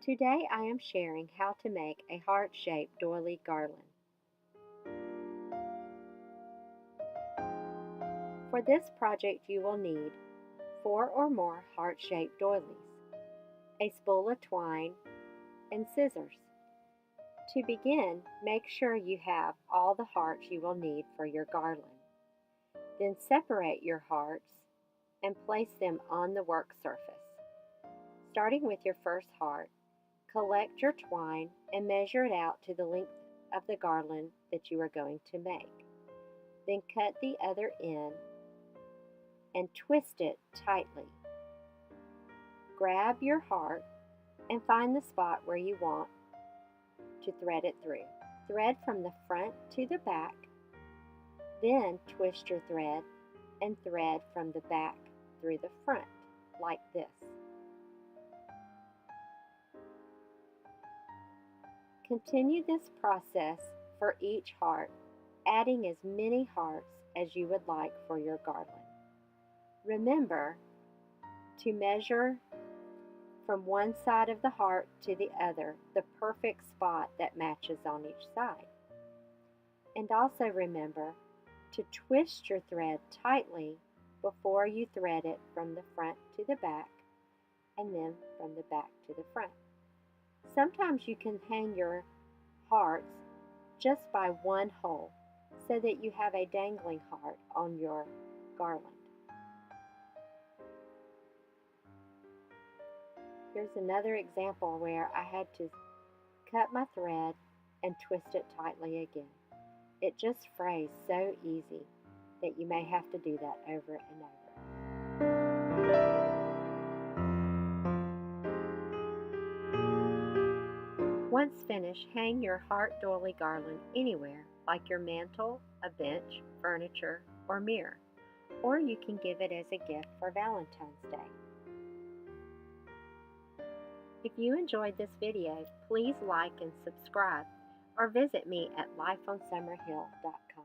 Today I am sharing how to make a heart-shaped doily garland. For this project you will need 4 or more heart-shaped doilies, a spool of twine, and scissors. To begin, make sure you have all the hearts you will need for your garland. Then separate your hearts and place them on the work surface. Starting with your first heart, collect your twine and measure it out to the length of the garland that you are going to make. Then cut the other end and twist it tightly. Grab your heart and find the spot where you want to thread it through. Thread from the front to the back, then twist your thread and thread from the back through the front, like this. Continue this process for each heart, adding as many hearts as you would like for your garland. Remember to measure from one side of the heart to the other, the perfect spot that matches on each side. And also remember to twist your thread tightly before you thread it from the front to the back and then from the back to the front. Sometimes you can hang your hearts just by one hole so that you have a dangling heart on your garland. Here's another example where I had to cut my thread and twist it tightly again. It just frays so easy that you may have to do that over and over. Once finished, hang your heart doily garland anywhere, like your mantle, a bench, furniture, or mirror. Or you can give it as a gift for Valentine's Day. If you enjoyed this video, please like and subscribe, or visit me at lifeonsummerhill.com.